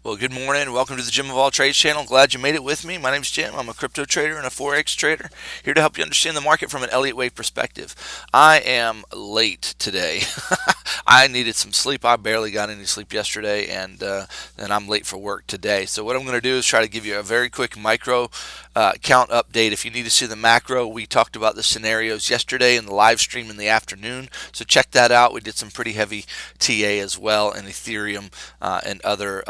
Well, good morning. Welcome to the Jim of All Trades channel. Glad you made it with me. My name's Jim. I'm a crypto trader and a Forex trader here to help you understand the market from an Elliott wave perspective. I am late today. I needed some sleep. I barely got any sleep yesterday, and I'm late for work today. So what I'm going to do is try to give you a very quick micro count update. If you need to see the macro, we talked about the scenarios yesterday in the live stream in the afternoon. So check that out. We did some pretty heavy TA as well, and Ethereum and other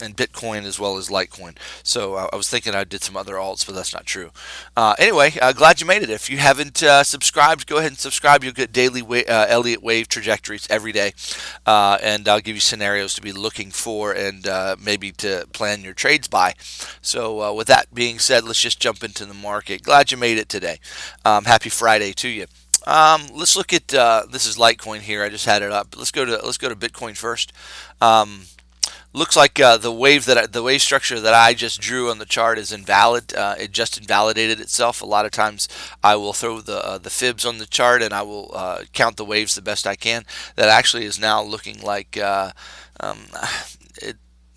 and Bitcoin as well as Litecoin. So I was thinking I did some other alts, but that's not true. Anyway, glad you made it. If you haven't subscribed, go ahead and subscribe. You'll get daily Elliott wave trajectories every day, and I'll give you scenarios to be looking for and maybe to plan your trades by. So with that being said, let's just jump into the market. Glad you made it today. Happy Friday to you. Let's look at this is Litecoin here. I just had it up. Let's go to Bitcoin first. Um, Looks like the wave structure that I just drew on the chart is invalid. It just invalidated itself. A lot of times I will throw the fibs on the chart and I will count the waves the best I can. That actually is now looking like um,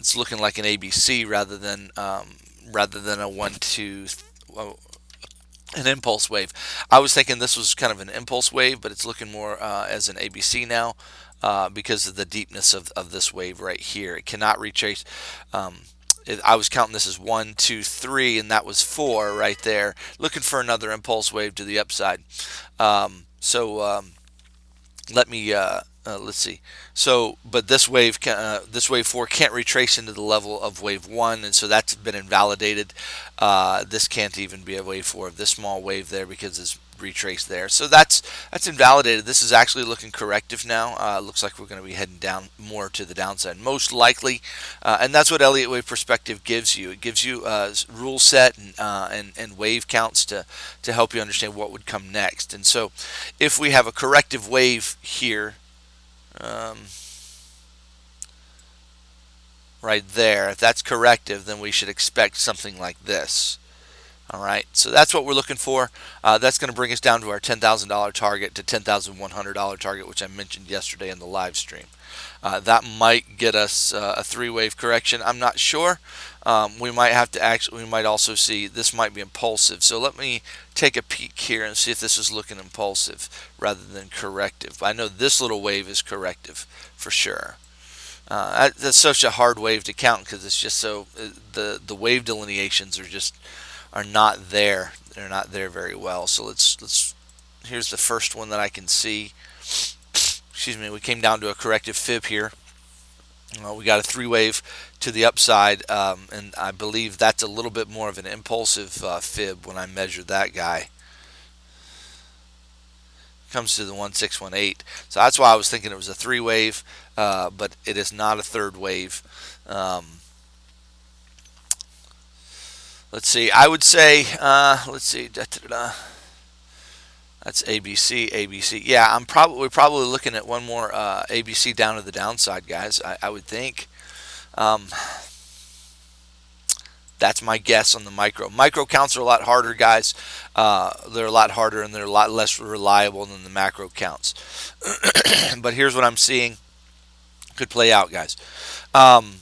it's looking like an ABC rather than a one two. An impulse wave. I was thinking this was kind of an impulse wave, but it's looking more as an ABC now because of the deepness of this wave right here. It cannot retrace. I was counting this as 1, 2, 3, and that was 4 right there. Looking for another impulse wave to the upside. So let me let's see. So, but this wave 4 can't retrace into the level of wave 1, and so that's been invalidated. This can't even be a wave 4 of this small wave there because it's retraced there. So that's invalidated. This is actually looking corrective now. Looks like we're going to be heading down more to the downside, most likely, and that's what Elliott wave perspective gives you. It gives you rule set and wave counts to help you understand what would come next. And so, if we have a corrective wave here. Um, right there. If that's corrective, then we should expect something like this. All right, so that's what we're looking for. That's going to bring us down to our $10,000 target to $10,100 target, which I mentioned yesterday in the live stream. That might get us a three-wave correction. I'm not sure. We might have to actually. We might also see this might be impulsive. So let me take a peek here and see if this is looking impulsive rather than corrective. I know this little wave is corrective for sure. That's such a hard wave to count because it's just so the wave delineations are not there. They're not there very well. So let's here's the first one that I can see. Excuse me. We came down to a corrective fib here. We got a three wave to the upside, and I believe that's a little bit more of an impulsive fib when I measure that guy. Comes to the 1618. So that's why I was thinking it was a three wave, but it is not a third wave. Um, let's see. I would say, let's see. Da, da, da, da. That's ABC, ABC. Yeah, we're probably looking at one more ABC down to the downside, guys. I would think. Um, that's my guess on the micro. Micro counts are a lot harder, guys. They're a lot harder and they're a lot less reliable than the macro counts. But here's what I'm seeing could play out, guys. Um,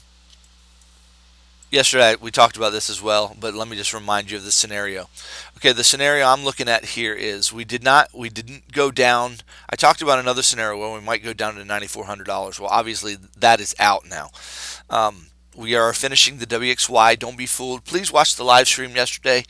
Yesterday we talked about this as well, but let me just remind you of the scenario. Okay, the scenario I'm looking at here is we didn't go down. I talked about another scenario where we might go down to $9,400. Well, obviously that is out now. We are finishing the WXY. Don't be fooled. Please watch the live stream yesterday.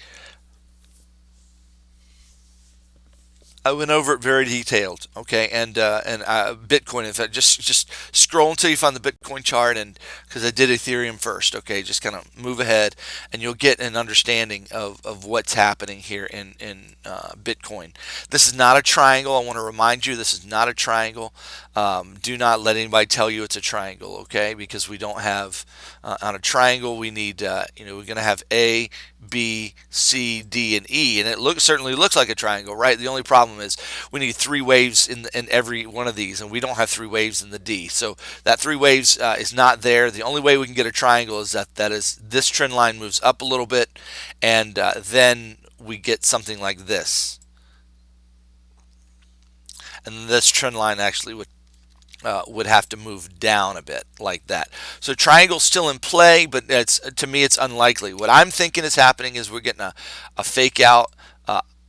I went over it very detailed, okay, and Bitcoin. In fact, just scroll until you find the Bitcoin chart, and because I did Ethereum first, okay, just kind of move ahead, and you'll get an understanding of what's happening here in Bitcoin. This is not a triangle. I want to remind you, this is not a triangle. Do not let anybody tell you it's a triangle, okay? Because we don't have on a triangle. We need we're going to have A, B, C, D, and E, and it certainly looks like a triangle, right? The only problem is we need three waves in every one of these, and we don't have three waves in the D. So that three waves is not there. The only way we can get a triangle is that is this trend line moves up a little bit, and then we get something like this, and this trend line actually would would have to move down a bit like that. So triangle's still in play, but to me it's unlikely. What I'm thinking is happening is we're getting a fake out.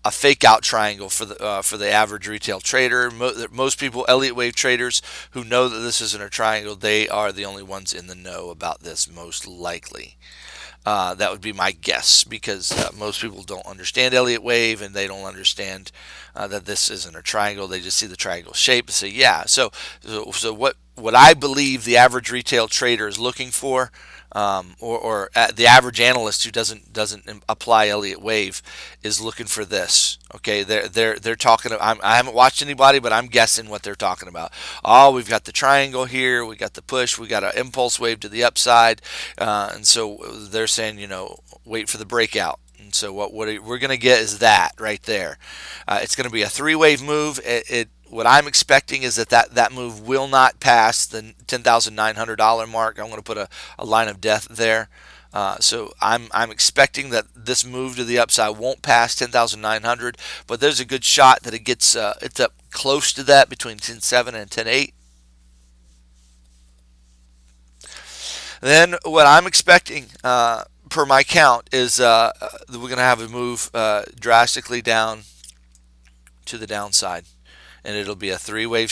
A fake out triangle for the average retail trader. Most people, Elliott wave traders who know that this isn't a triangle, they are the only ones in the know about this, most likely. That would be my guess, because most people don't understand Elliott wave, and they don't understand that this isn't a triangle. They just see the triangle shape and say, yeah. So what I believe the average retail trader is looking for, or the average analyst who doesn't apply Elliott wave, is looking for this. Okay, they're talking. I haven't watched anybody, but I'm guessing what they're talking about. Oh, we've got the triangle here. We got the push. We got an impulse wave to the upside, and so they're saying, wait for the breakout. And so what we're going to get is that right there. It's going to be a three-wave move. What I'm expecting is that move will not pass the $10,900 mark. I'm going to put a line of death there. So I'm expecting that this move to the upside won't pass 10,900, but there's a good shot that it's up close to that, between 10.7 and 10.8. Then what I'm expecting, per my count, is we're going to have a move drastically down to the downside, and it'll be a three-wave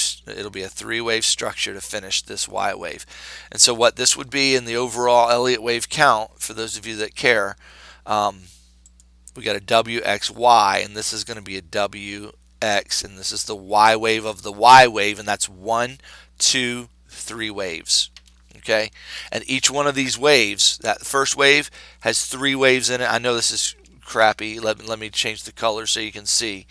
structure to finish this Y wave. And so what this would be in the overall Elliott wave count, for those of you that care, we got a WXY, and this is going to be a WX, and this is the Y wave of the Y wave, and that's 1, 2, 3 waves. Okay, and each one of these waves, that first wave has 3 waves in it. I know this is crappy. Let me change the color so you can see.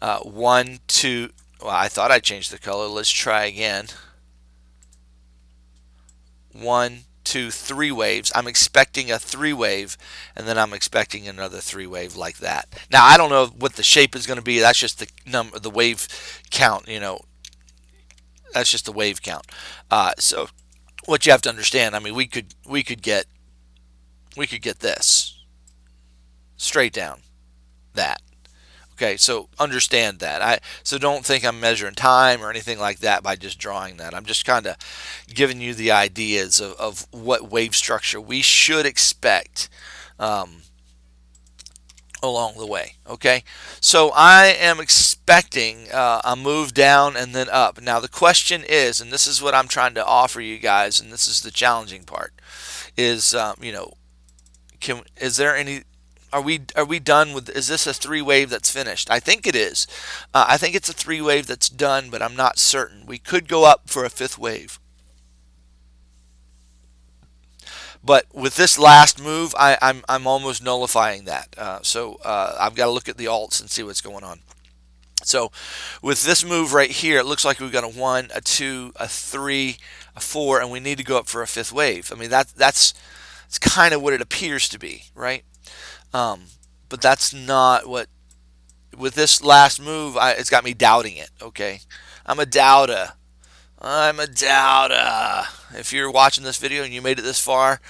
1, 2. Well, I thought I changed the color. Let's try again. 1, 2, 3 waves. I'm expecting a 3 wave, and then I'm expecting another 3 wave like that. Now I don't know what the shape is going to be. That's just the wave count. That's just the wave count. So what you have to understand, I mean, we could get this straight down that. Okay, so understand that. So don't think I'm measuring time or anything like that by just drawing that. I'm just kind of giving you the ideas of what wave structure we should expect along the way. Okay, so I am expecting a move down and then up. Now the question is, and this is what I'm trying to offer you guys, and this is the challenging part, is is there any, are we done with, is this a 3 wave that's finished? I think it is. I think it's a 3 wave that's done, but I'm not certain. We could go up for a 5th wave. But with this last move, I'm almost nullifying that. So I've got to look at the alts and see what's going on. So with this move right here, it looks like we've got a 1, a 2, a 3, a 4, and we need to go up for a 5th wave. I mean, that's kind of what it appears to be, right? But that's not what, with this last move, it's got me doubting it, okay? I'm a doubter. If you're watching this video and you made it this far,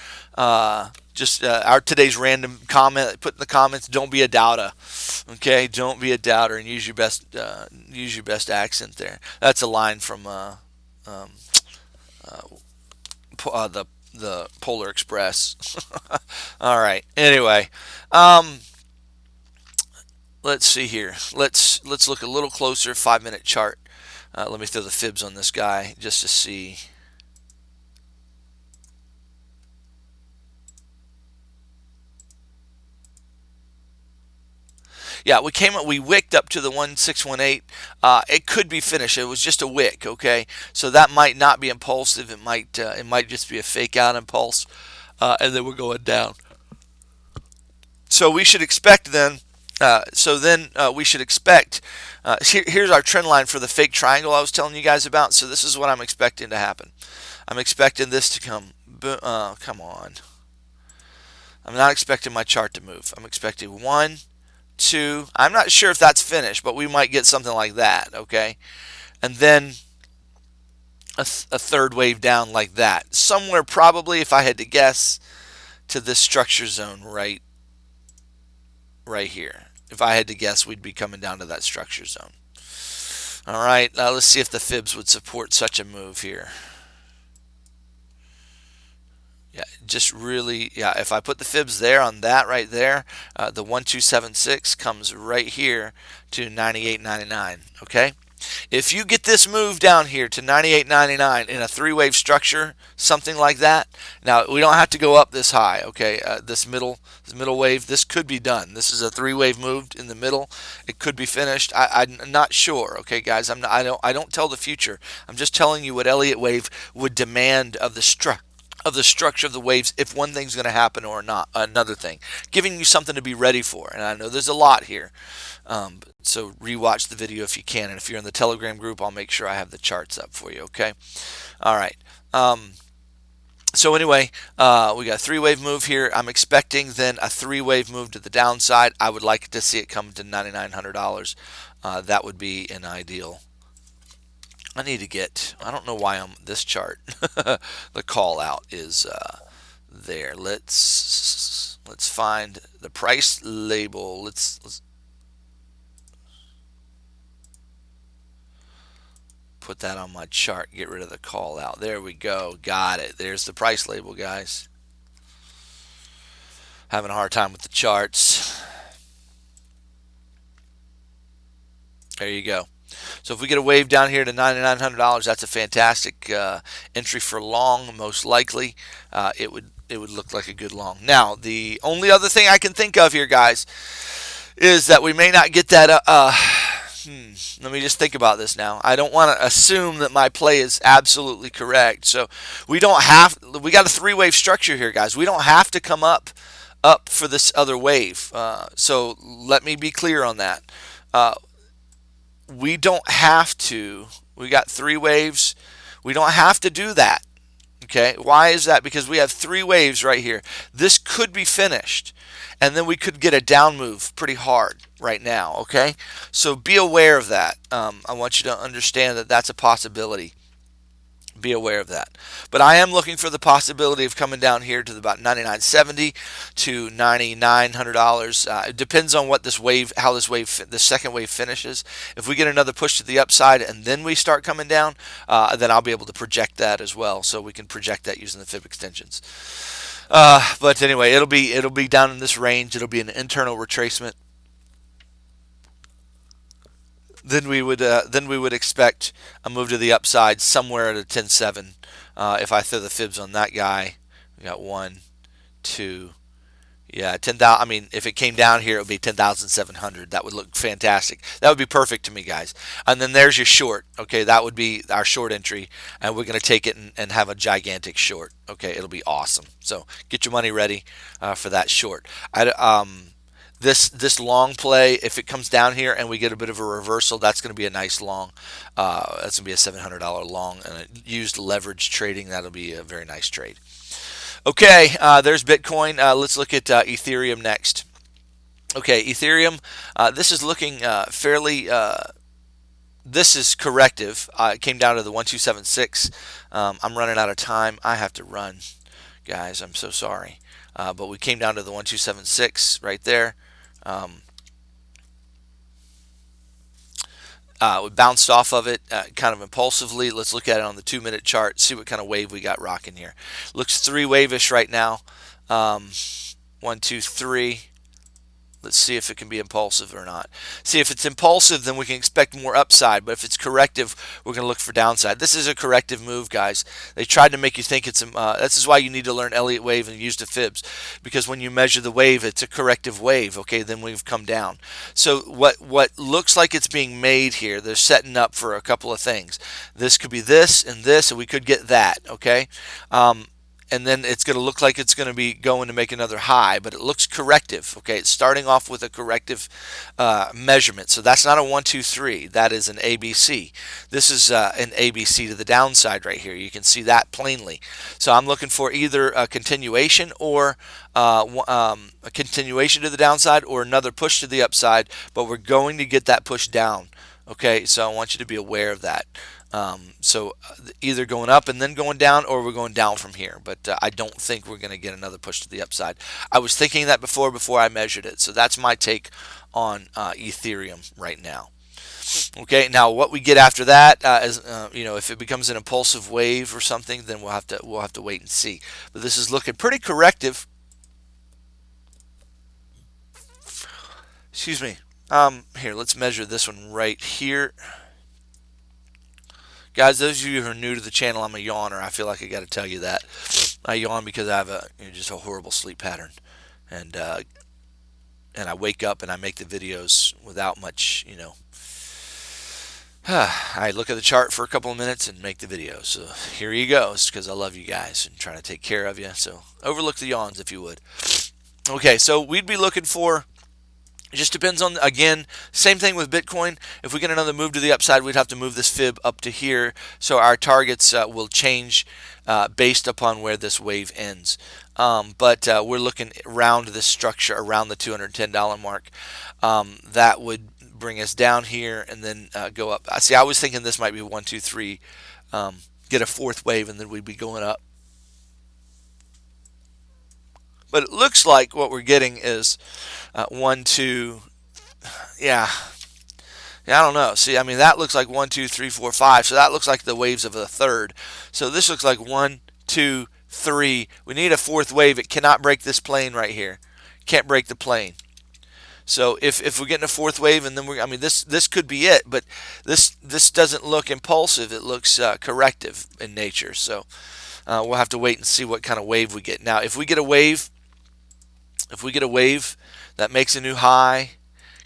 just our today's random comment, put in the comments, don't be a doubter. Okay, don't be a doubter, and use your best accent there. That's a line from the Polar Express. All right. Anyway, let's see here. Let's look a little closer. 5-minute chart. Let me throw the fibs on this guy just to see. Yeah, we wicked up to the 1618. It could be finished. It was just a wick, okay? So that might not be impulsive. It might just be a fake out impulse, and then we're going down. So we should expect then. We should expect. Here's our trend line for the fake triangle I was telling you guys about. So this is what I'm expecting to happen. I'm expecting this to come. Come on. I'm not expecting my chart to move. I'm expecting 1, 2. I'm not sure if that's finished, but we might get something like that. Okay, and then a 3rd wave down like that. Somewhere probably, if I had to guess, to this structure zone right here. If I had to guess, we'd be coming down to that structure zone. All right, let's see if the fibs would support such a move here. Yeah, just really, yeah, if I put the fibs there on that right there, the 1276 comes right here to 98.99, okay? If you get this move down here to 98.99 in a three-wave structure, something like that, now we don't have to go up this high, okay? This middle wave, this could be done. This is a three-wave move in the middle. It could be finished. I'm not sure, okay, guys. I don't tell the future. I'm just telling you what Elliott wave would demand of the structure of the waves if one thing's going to happen or not another thing, giving you something to be ready for. And I know there's a lot here, so rewatch the video if you can, and if you're in the Telegram group, I'll make sure I have the charts up for you. Okay, all right. So anyway, we got a three-wave move here. I'm expecting then a three-wave move to the downside. I would like to see it come to $9,900. That would be an ideal. I need to get, I don't know why I'm this chart. The call out is there. Let's find the price label. Let's put that on my chart. Get rid of the call out. There we go. Got it. There's the price label, guys. Having a hard time with the charts. There you go. So if we get a wave down here to $9,900, that's a fantastic entry for long. Most likely, it would look like a good long. Now, the only other thing I can think of here, guys, is that we may not get that. Let me just think about this now. I don't want to assume that my play is absolutely correct. So we don't have. We got a three-wave structure here, guys. We don't have to come up for this other wave. So let me be clear on that. We don't have to. We got three waves. We don't have to do that. Okay, why is that? Because we have three waves right here. This could be finished, and then we could get a down move pretty hard right now. Okay, so be aware of that. I want you to understand that that's a possibility. Be aware of that. But I am looking for the possibility of coming down here to about $9,970 to $9,900. It depends on what this wave, how this wave, the second wave finishes. If we get another push to the upside and then we start coming down, then I'll be able to project that as well. So we can project that using the fib extensions. But anyway, it'll be down in this range. It'll be an internal retracement. Then we would expect a move to the upside somewhere at a 10.7. If I throw the fibs on that guy, we got 1, 2, yeah, 10,000. I mean, if it came down here, it would be 10,700. That would look fantastic. That would be perfect to me, guys. And then there's your short. Okay, that would be our short entry, and we're going to take it and have a gigantic short. Okay, it'll be awesome. So get your money ready for that short. This long play, if it comes down here and we get a bit of a reversal, that's going to be a nice long. That's going to be a $700 long, and used leverage trading, that'll be a very nice trade. Okay, there's Bitcoin. Let's look at Ethereum next. Okay, Ethereum, this is looking fairly, this is corrective. It came down to the 1276. I'm running out of time. I have to run, guys. I'm so sorry. But we came down to the 1276 right there. We bounced off of it kind of impulsively. Let's look at it on the 2-minute chart, see what kind of wave we got rocking here. Looks three-wave-ish right now. 1, 2, 3. Let's see if it can be impulsive or not. See, if it's impulsive, then we can expect more upside. But if it's corrective, we're going to look for downside. This is a corrective move, guys. They tried to make you think it's this is why you need to learn Elliott wave and use the fibs, because when you measure the wave, it's a corrective wave. Okay, then we've come down. So what looks like it's being made here, they're setting up for a couple of things. This could be this, and we could get that. Okay. And then it's going to look like it's going to be going to make another high, but it looks corrective. Okay, it's starting off with a corrective measurement. So that's not a 1, 2, 3. That is an ABC. This is an ABC to the downside right here. You can see that plainly. So I'm looking for either a continuation or a continuation to the downside or another push to the upside, but we're going to get that push down. Okay, so I want you to be aware of that. So either going up and then going down, or we're going down from here. But I don't think we're going to get another push to the upside. I was thinking that before I measured it. So that's my take on Ethereum right now. Okay, now what we get after that is, if it becomes an impulsive wave or something, then we'll have to wait and see. But this is looking pretty corrective. Excuse me. Here, let's measure this one right here. Guys, those of you who are new to the channel, I'm a yawner. I feel like I got to tell you that. I yawn because I have just a horrible sleep pattern, and I wake up and I make the videos without much. I look at the chart for a couple of minutes and make the video. So here you go. It's because I love you guys and trying to take care of you. So overlook the yawns if you would. Okay, so we'd be looking for. It just depends on, again, same thing with Bitcoin. If we get another move to the upside, we'd have to move this fib up to here. So our targets will change based upon where this wave ends. But we're looking around this structure, around the $210 mark. That would bring us down here and then go up. See, I was thinking this might be 1, 2, 3, get a fourth wave, and then we'd be going up. But it looks like what we're getting is 1, 2, yeah. Yeah, I don't know. See, I mean, that looks like 1, 2, 3, 4, 5. So that looks like the waves of the third. So this looks like 1, 2, 3. We need a fourth wave. It cannot break this plane right here. Can't break the plane. So if we're getting a fourth wave, and then this could be it, but this doesn't look impulsive. It looks corrective in nature. So we'll have to wait and see what kind of wave we get. Now, if we get a wave that makes a new high,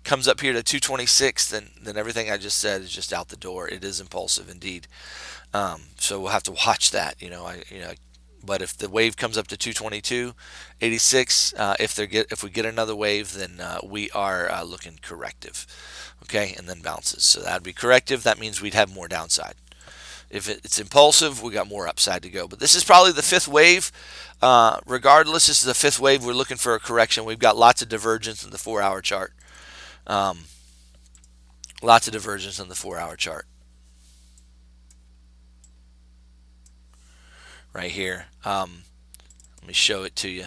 comes up here to 226, then everything I just said is just out the door. It is impulsive indeed. So we'll have to watch that. But if the wave comes up to 222.86, if we get another wave, then we are looking corrective. Okay, and then bounces. So that'd be corrective. That means we'd have more downside. If it's impulsive, we got more upside to go. But this is probably the fifth wave. Regardless, this is the fifth wave. We're looking for a correction. We've got lots of divergence in the 4-hour chart. Lots of divergence in the 4-hour chart. Right here. Let me show it to you.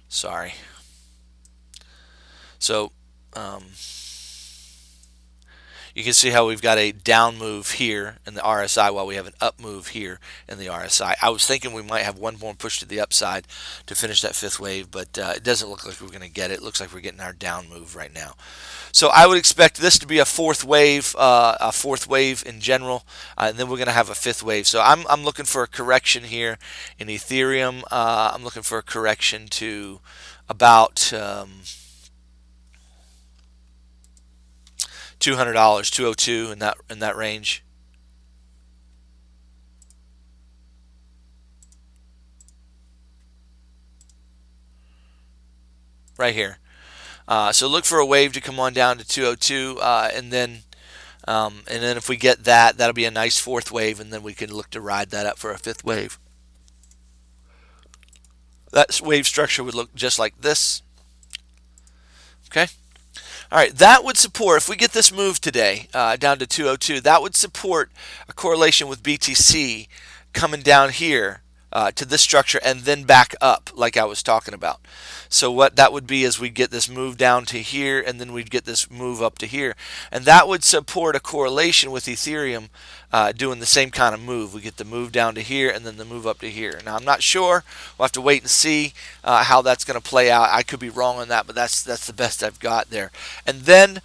Sorry. So, you can see how we've got a down move here in the RSI while we have an up move here in the RSI. I was thinking we might have one more push to the upside to finish that fifth wave, but it doesn't look like we're going to get it. It looks like we're getting our down move right now. So I would expect this to be a fourth wave in general, and then we're going to have a fifth wave. So I'm looking for a correction here in Ethereum. I'm looking for a correction to about $200, 202 in that range. Right here. So look for a wave to come on down to 202, and then if we get that, that'll be a nice fourth wave, and then we can look to ride that up for a fifth wave. That wave structure would look just like this. Okay. All right, that would support, if we get this move today down to 202, that would support a correlation with BTC coming down here to this structure and then back up like I was talking about. So what that would be is we'd get this move down to here, and then we'd get this move up to here. And that would support a correlation with Ethereum doing the same kind of move. We get the move down to here and then the move up to here. Now, I'm not sure. We'll have to wait and see how that's going to play out. I could be wrong on that, but that's the best I've got there. And then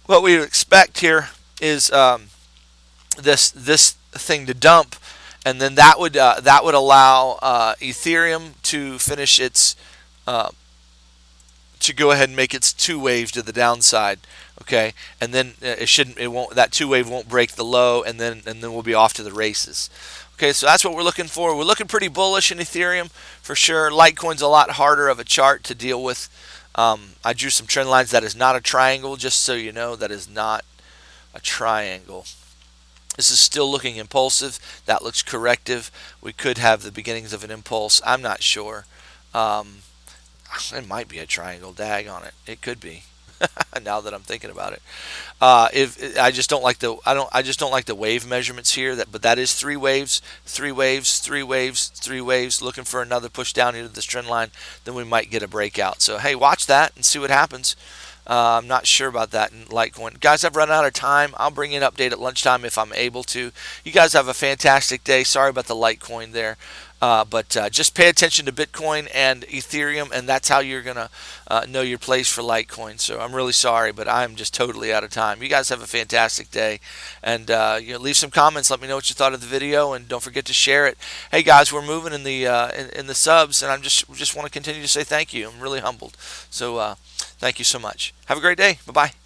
what we would expect here is this thing to dump, and then that would allow Ethereum to finish its to go ahead and make its two waves to the downside. Okay, and then that two wave won't break the low, and then we'll be off to the races. Okay, so that's what we're looking for. We're looking pretty bullish in Ethereum for sure. Litecoin's a lot harder of a chart to deal with. I drew some trend lines. That is not a triangle, just so you know. That is not a triangle. This is still looking impulsive. That looks corrective. We could have the beginnings of an impulse. I'm not sure. It might be a triangle. Dag on it. It could be. now that I'm thinking about it. If I just don't like the I just don't like the wave measurements here. But that is three waves, three waves, three waves, three waves. Looking for another push down into this trend line, then we might get a breakout. So hey, watch that and see what happens. I'm not sure about that in Litecoin. Guys, I've run out of time. I'll bring you an update at lunchtime if I'm able to. You guys have a fantastic day. Sorry about the Litecoin there. But just pay attention to Bitcoin and Ethereum, and that's how you're going to know your place for Litecoin. So I'm really sorry, but I'm just totally out of time. You guys have a fantastic day. And leave some comments. Let me know what you thought of the video, and don't forget to share it. Hey, guys, we're moving in the in the subs, and I'm just want to continue to say thank you. I'm really humbled. So thank you so much. Have a great day. Bye-bye.